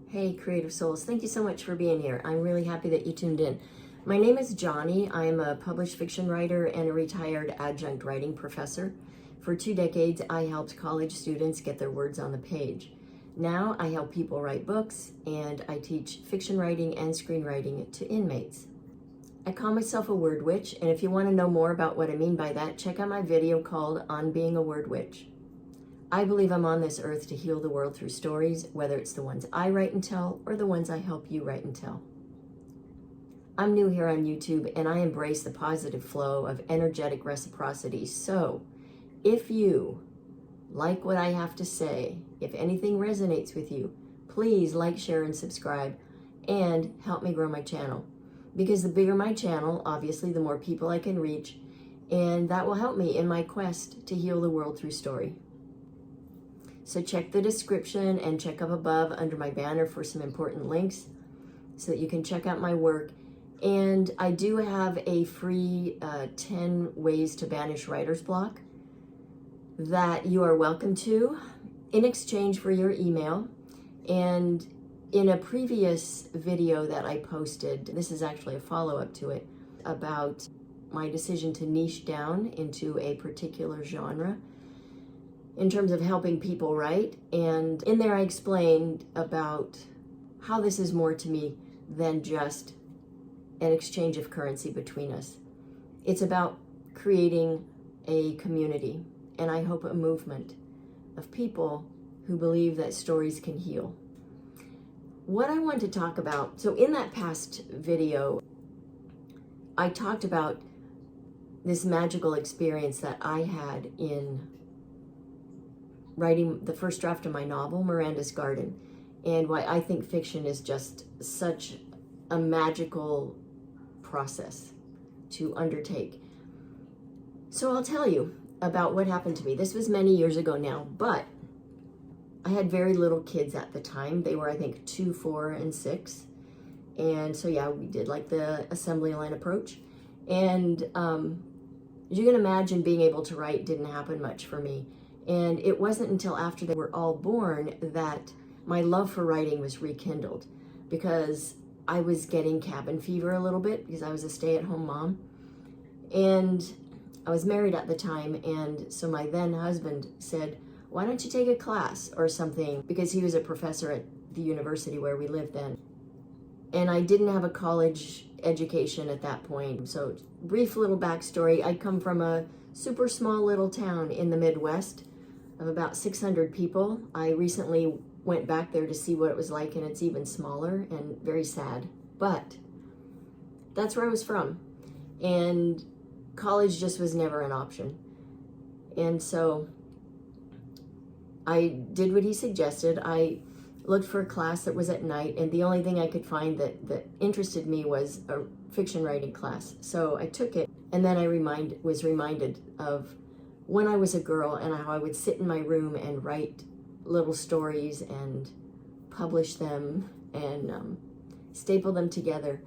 Hey, creative souls, thank you so much for being here. I'm really happy that you tuned in. My name is Johnny. I'm a published fiction writer and a retired adjunct writing professor. For 2 decades, I helped college students get their words on the page. Now I help people write books, and I teach fiction writing and screenwriting to inmates. I call myself a word witch, and if you want to know more about what I mean by that, check out my video called On Being a Word Witch. I believe I'm on this earth to heal the world through stories, whether it's the ones I write and tell or the ones I help you write and tell. I'm new here on YouTube, and I embrace the positive flow of energetic reciprocity. So if you like what I have to say, if anything resonates with you, please like, share, and subscribe, and help me grow my channel. Because the bigger my channel, obviously, the more people I can reach, and that will help me in my quest to heal the world through story. So check the description and check up above under my banner for some important links so that you can check out my work. And I do have a free 10 ways to banish writer's block that you are welcome to in exchange for your email. And in a previous video that I posted, this is actually a follow-up to it, about my decision to niche down into a particular genre in terms of helping people write. And in there I explained about how this is more to me than just an exchange of currency between us. It's about creating a community, and I hope a movement of people who believe that stories can heal. What I want to talk about, so in that past video, I talked about this magical experience that I had in writing the first draft of my novel, Miranda's Garden, and why I think fiction is just such a magical process to undertake. So I'll tell you about what happened to me. This was many years ago now, but I had very little kids at the time. They were, I think, 2, 4, and 6. And so, yeah, we did like the assembly line approach. And as you can imagine, being able to write didn't happen much for me. And it wasn't until after they were all born that my love for writing was rekindled, because I was getting cabin fever a little bit because I was a stay-at-home mom. And I was married at the time, and so my then husband said, why don't you take a class or something? Because he was a professor at the university where we lived then. And I didn't have a college education at that point. So brief little backstory, I come from a super small little town in the Midwest of about 600 people. I recently went back there to see what it was like, and it's even smaller and very sad. But that's where I was from. And college just was never an option. And so I did what he suggested. I looked for a class that was at night, and the only thing I could find that interested me was a fiction writing class. So I took it, and then I was reminded of when I was a girl and how I would sit in my room and write little stories and publish them and staple them together.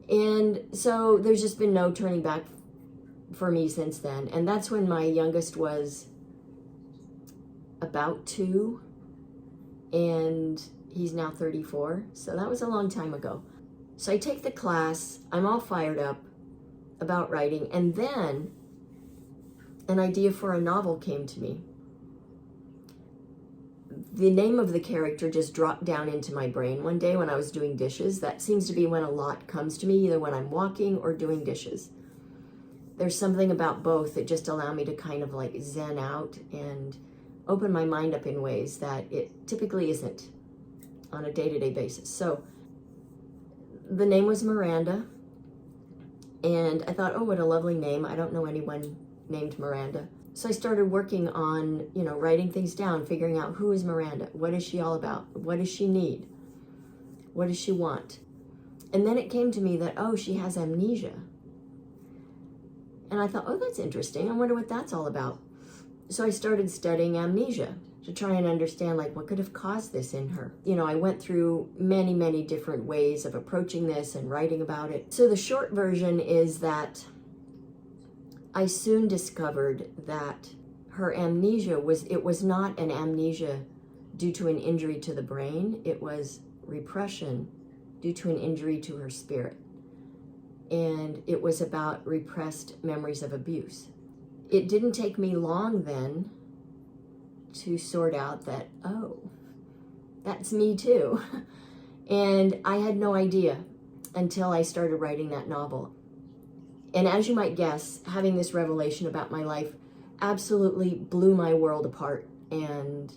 And so there's just been no turning back for me since then. And that's when my youngest was about 2, and he's now 34. So that was a long time ago. So I take the class, I'm all fired up about writing, and then an idea for a novel came to me. The name of the character just dropped down into my brain one day when I was doing dishes. That seems to be when a lot comes to me, either when I'm walking or doing dishes. There's something about both that just allow me to kind of like zen out and open my mind up in ways that it typically isn't on a day-to-day basis. So the name was Miranda, and I thought, oh, what a lovely name. I don't know anyone named Miranda. So I started working on, writing things down, figuring out who is Miranda, what is she all about, what does she need, what does she want? And then it came to me that, oh, she has amnesia. And I thought, oh, that's interesting. I wonder what that's all about. So I started studying amnesia to try and understand, like, what could have caused this in her. I went through many, many different ways of approaching this and writing about it. So the short version is that I soon discovered that her amnesia was not an amnesia due to an injury to the brain. It was repression due to an injury to her spirit. And it was about repressed memories of abuse. It didn't take me long then to sort out that, oh, that's me too. And I had no idea until I started writing that novel. And as you might guess, having this revelation about my life absolutely blew my world apart and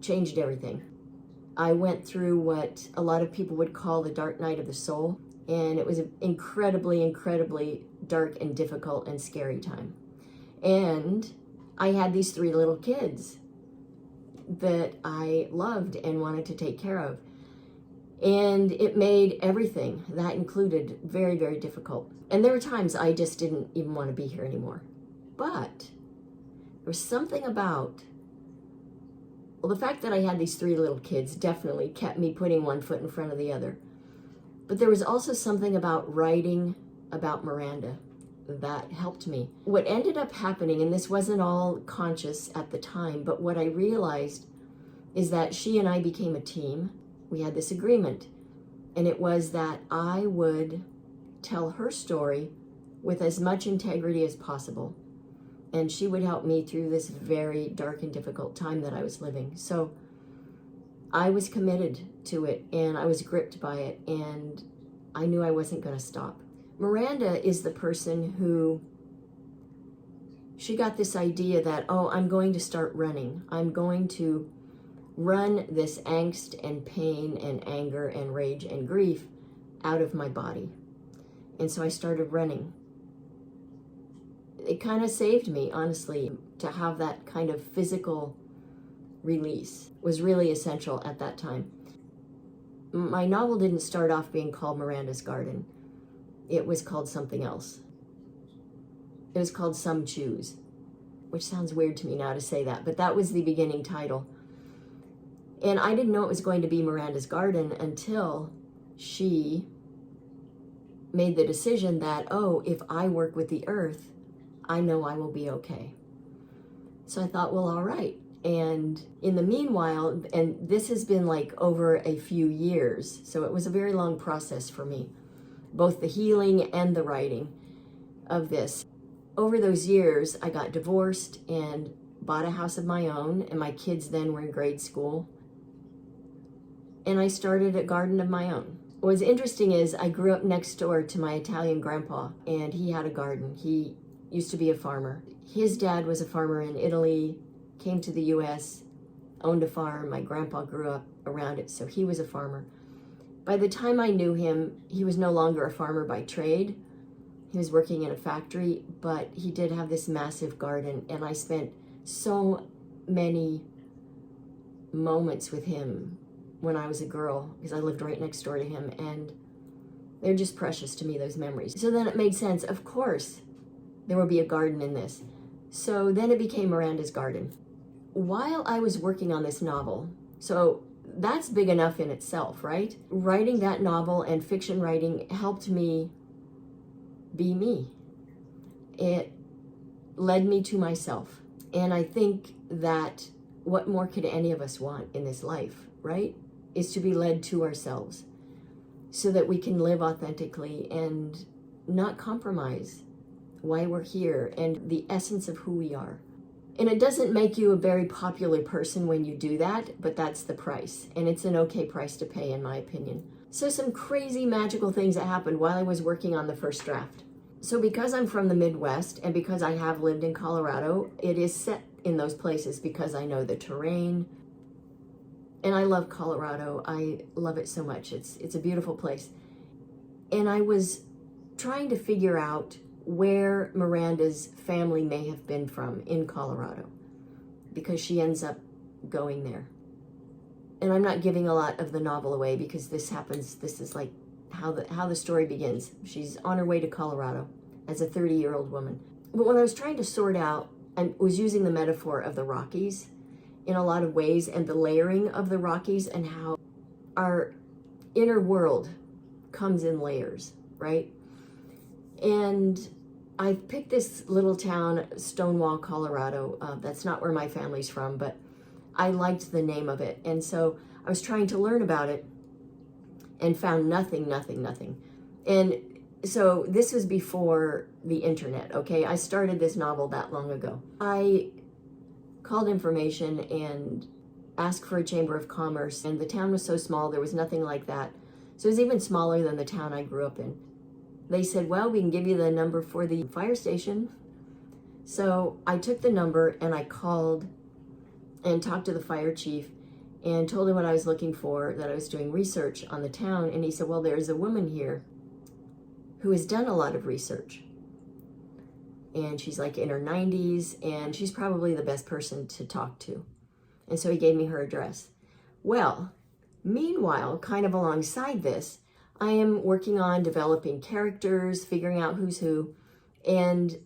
changed everything. I went through what a lot of people would call the dark night of the soul, and it was an incredibly, incredibly dark and difficult and scary time. And I had these 3 little kids that I loved and wanted to take care of. And it made everything, that included, very, very difficult. And there were times I just didn't even want to be here anymore. But there was something about, well, the fact that I had these 3 little kids definitely kept me putting one foot in front of the other. But there was also something about writing about Miranda that helped me. What ended up happening, and this wasn't all conscious at the time, but what I realized is that she and I became a team. We had this agreement, and it was that I would tell her story with as much integrity as possible, and she would help me through this very dark and difficult time that I was living. So I was committed to it, and I was gripped by it, and I knew I wasn't going to stop. Miranda is the person who, she got this idea that, oh, I'm going to start running. I'm going to run this angst and pain and anger and rage and grief out of my body. And so I started running. It kind of saved me, honestly. To have that kind of physical release was really essential at that time. My novel didn't start off being called Miranda's Garden. It was called something else. It was called Some Choose, which sounds weird to me now to say that, but that was the beginning title. And I didn't know it was going to be Miranda's Garden until she made the decision that, oh, if I work with the earth, I know I will be okay. So I thought, well, all right. And in the meanwhile, and this has been like over a few years, so it was a very long process for me, both the healing and the writing of this. Over those years, I got divorced and bought a house of my own, and my kids then were in grade school. And I started a garden of my own. What's interesting is I grew up next door to my Italian grandpa, and he had a garden. He used to be a farmer. His dad was a farmer in Italy, came to the US, owned a farm. My grandpa grew up around it, so he was a farmer. By the time I knew him, he was no longer a farmer by trade. He was working in a factory, but he did have this massive garden, and I spent so many moments with him when I was a girl, because I lived right next door to him, and they're just precious to me, those memories. So then it made sense, of course, there would be a garden in this. So then it became Miranda's Garden. While I was working on this novel, so that's big enough in itself, right? Writing that novel and fiction writing helped me be me. It led me to myself. And I think that what more could any of us want in this life, right? Is to be led to ourselves so that we can live authentically and not compromise why we're here and the essence of who we are. And it doesn't make you a very popular person when you do that, but that's the price. And it's an okay price to pay, in my opinion. So some crazy magical things that happened while I was working on the first draft. So because I'm from the Midwest and because I have lived in Colorado, it is set in those places because I know the terrain. And I love Colorado. I love it so much. It's a beautiful place. And I was trying to figure out where Miranda's family may have been from in Colorado, because she ends up going there. And I'm not giving a lot of the novel away because this is like how the story begins. She's on her way to Colorado as a 30-year-old woman. But when I was trying to sort out, I was using the metaphor of the Rockies in a lot of ways, and the layering of the Rockies and how our inner world comes in layers, right? And I picked this little town, Stonewall, Colorado. That's not where my family's from, but I liked the name of it. And so I was trying to learn about it. and found nothing, nothing, nothing. And so this was before the internet, okay? I started this novel that long ago. I called information and asked for a chamber of commerce, and the town was so small, there was nothing like that. So it was even smaller than the town I grew up in. They said, well, we can give you the number for the fire station. So I took the number and I called and talked to the fire chief and told him what I was looking for, that I was doing research on the town. And he said, well, there's a woman here who has done a lot of research. And she's like in her 90s, and she's probably the best person to talk to. And so he gave me her address. Well, meanwhile, kind of alongside this, I am working on developing characters, figuring out who's who, and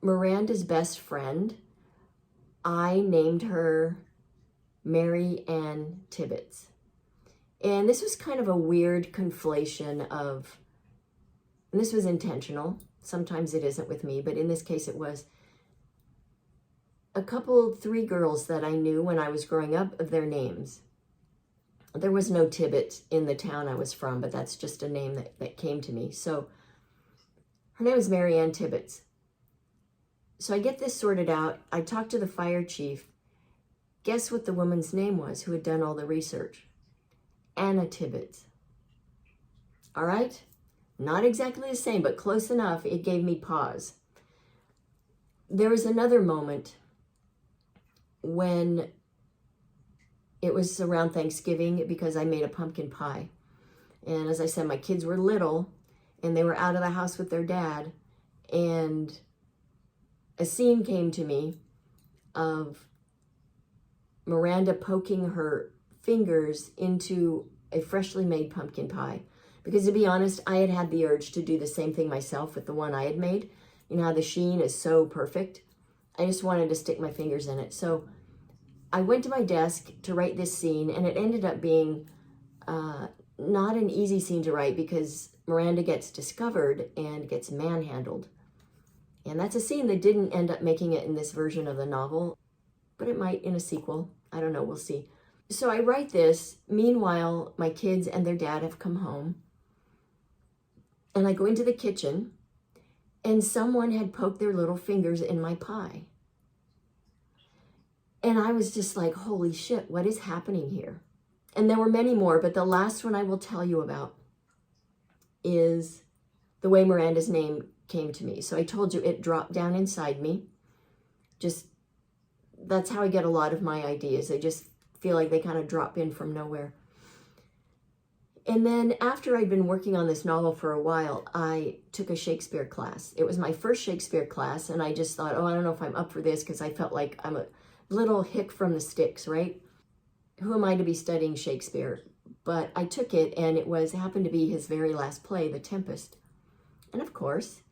Miranda's best friend, I named her Mary Ann Tibbetts. And this was kind of a weird conflation of, and this was intentional. Sometimes it isn't with me, but in this case it was. Three girls that I knew when I was growing up, of their names. There was no Tibbet in the town I was from, but that's just a name that came to me. So her name was Mary Ann Tibbetts. So I get this sorted out. I talked to the fire chief. Guess what the woman's name was who had done all the research? Anna Tibbetts. All right? Not exactly the same, but close enough. It gave me pause. There was another moment when it was around Thanksgiving, because I made a pumpkin pie. And as I said, my kids were little and they were out of the house with their dad. And a scene came to me of Miranda poking her fingers into a freshly made pumpkin pie. Because to be honest, I had had the urge to do the same thing myself with the one I had made. You know how the sheen is so perfect? I just wanted to stick my fingers in it. So I went to my desk to write this scene, and it ended up being not an easy scene to write, because Miranda gets discovered and gets manhandled. And that's a scene that didn't end up making it in this version of the novel, but it might in a sequel. I don't know, we'll see. So I write this. Meanwhile, my kids and their dad have come home. And I go into the kitchen, and someone had poked their little fingers in my pie. And I was just like, holy shit, what is happening here? And there were many more, but the last one I will tell you about is the way Miranda's name came to me. So I told you it dropped down inside me. That's how I get a lot of my ideas. They just feel like they kind of drop in from nowhere. And then after I'd been working on this novel for a while, I took a Shakespeare class. It was my first Shakespeare class, and I just thought, oh, I don't know if I'm up for this, because I felt like I'm a little hick from the sticks, right? Who am I to be studying Shakespeare? But I took it, and it happened to be his very last play, The Tempest. And of course,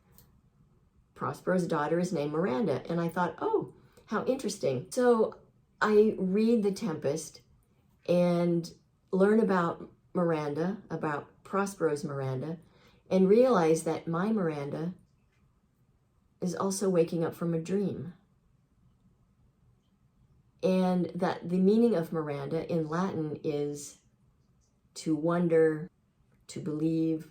Prospero's daughter is named Miranda. And I thought, oh, how interesting. So I read The Tempest and learn about Miranda, about Prospero's Miranda, and realize that my Miranda is also waking up from a dream. And that the meaning of Miranda in Latin is to wonder, to believe.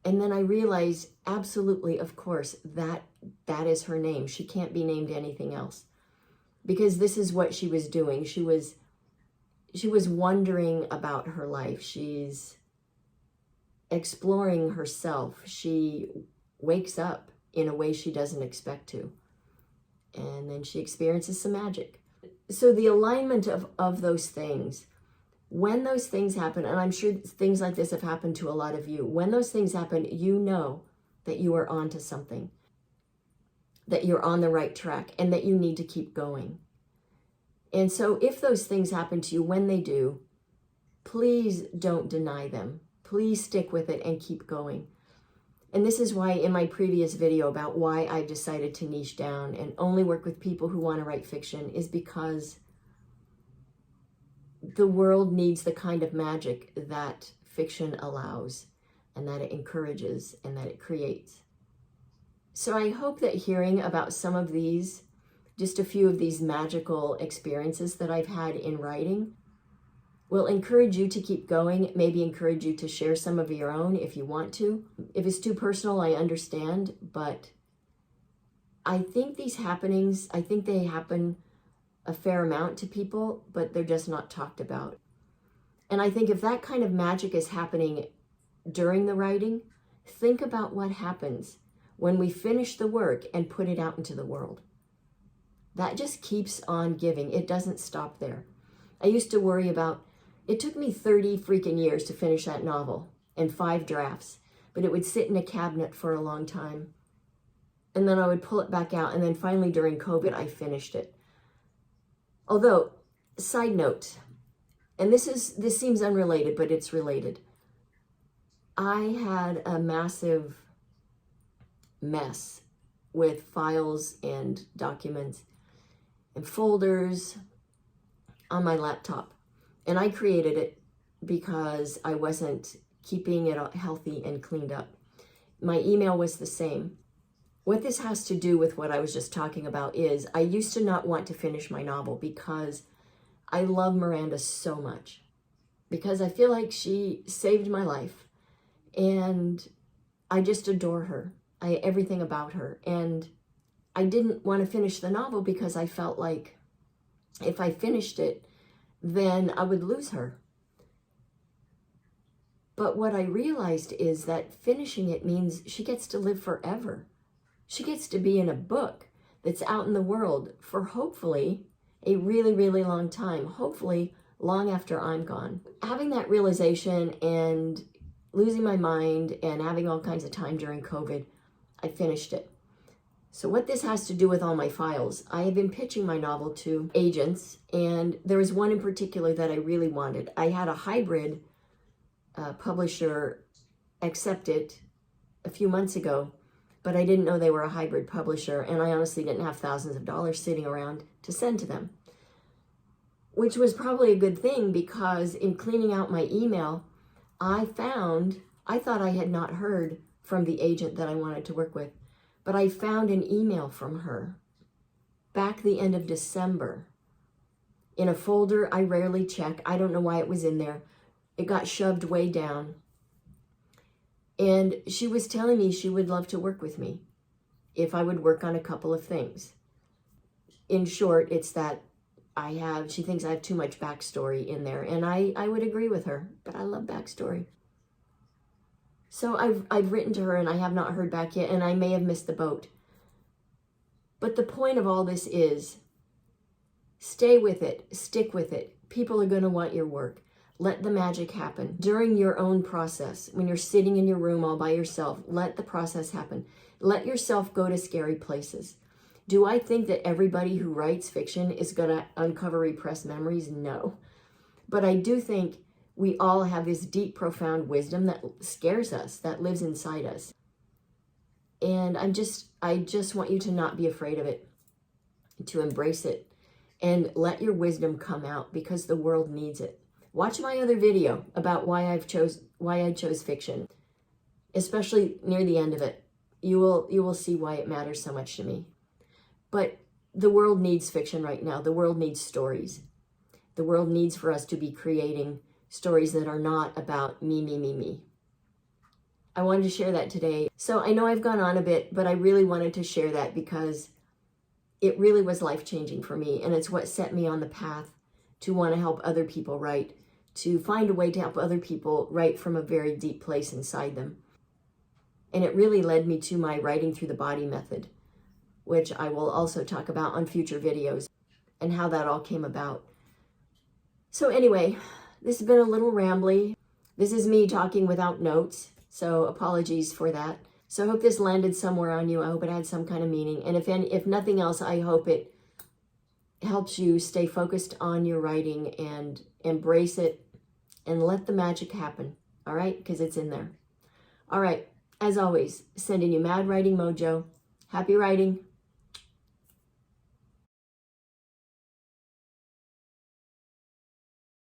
And then I realized, absolutely, of course, that is her name. She can't be named anything else, because this is what she was doing. She was wondering about her life. She's exploring herself. She wakes up in a way she doesn't expect to. And then she experiences some magic. So the alignment of those things, when those things happen, and I'm sure things like this have happened to a lot of you, when those things happen, you know that you are onto something, that you're on the right track, and that you need to keep going. And so if those things happen to you, when they do, please don't deny them. Please stick with it and keep going. And this is why in my previous video about why I've decided to niche down and only work with people who want to write fiction, is because the world needs the kind of magic that fiction allows, and that it encourages, and that it creates. So I hope that hearing about some of these, just a few of these magical experiences that I've had in writing, will encourage you to keep going, maybe encourage you to share some of your own if you want to. If it's too personal, I understand, but I think these happenings, I think they happen a fair amount to people, but they're just not talked about. And I think if that kind of magic is happening during the writing, think about what happens when we finish the work and put it out into the world. That just keeps on giving. It doesn't stop there. I used to worry about, it took me 30 freaking years to finish that novel and 5 drafts, but it would sit in a cabinet for a long time. And then I would pull it back out, and then finally during COVID, I finished it. Although, side note, and this seems unrelated, but it's related. I had a massive mess with files and documents and folders on my laptop. And I created it because I wasn't keeping it healthy and cleaned up. My email was the same. What this has to do with what I was just talking about is I used to not want to finish my novel because I love Miranda so much, because I feel like she saved my life and I just adore her. Everything about her. And I didn't want to finish the novel because I felt like if I finished it, then I would lose her. But what I realized is that finishing it means she gets to live forever. She gets to be in a book that's out in the world for hopefully a really, really long time, hopefully long after I'm gone. Having that realization and losing my mind and having all kinds of time during COVID, I finished it. So what this has to do with all my files, I have been pitching my novel to agents, and there was one in particular that I really wanted. I had a hybrid publisher accept it a few months ago, but I didn't know they were a hybrid publisher, and I honestly didn't have thousands of dollars sitting around to send to them, which was probably a good thing, because in cleaning out my email, I thought I had not heard from the agent that I wanted to work with, but I found an email from her back the end of December in a folder I rarely check. I don't know why it was in there. It got shoved way down. And she was telling me she would love to work with me if I would work on a couple of things. In short, it's that she thinks I have too much backstory in there, and I would agree with her, but I love backstory. So I've written to her and I have not heard back yet, and I may have missed the boat. But the point of all this is, stay with it, stick with it. People are going to want your work. Let the magic happen. During your own process, when you're sitting in your room all by yourself, let the process happen. Let yourself go to scary places. Do I think that everybody who writes fiction is going to uncover repressed memories? No. But I do think we all have this deep, profound wisdom that scares us, that lives inside us. And I just want you to not be afraid of it, to embrace it, and let your wisdom come out, because the world needs it. Watch my other video about why I chose fiction, especially near the end of it. You will see why it matters so much to me. But the world needs fiction right now. The world needs stories. The world needs for us to be creating stories that are not about me, me, me, me. I wanted to share that today. So I know I've gone on a bit, but I really wanted to share that because it really was life-changing for me, and it's what set me on the path to want to help other people write, to find a way to help other people write from a very deep place inside them. And it really led me to my writing through the body method, which I will also talk about on future videos, and how that all came about. So anyway, this has been a little rambly. This is me talking without notes, so apologies for that. So I hope this landed somewhere on you. I hope it had some kind of meaning. And if nothing else, I hope it helps you stay focused on your writing and embrace it and let the magic happen, all right? Because it's in there. All right, as always, sending you mad writing mojo. Happy writing.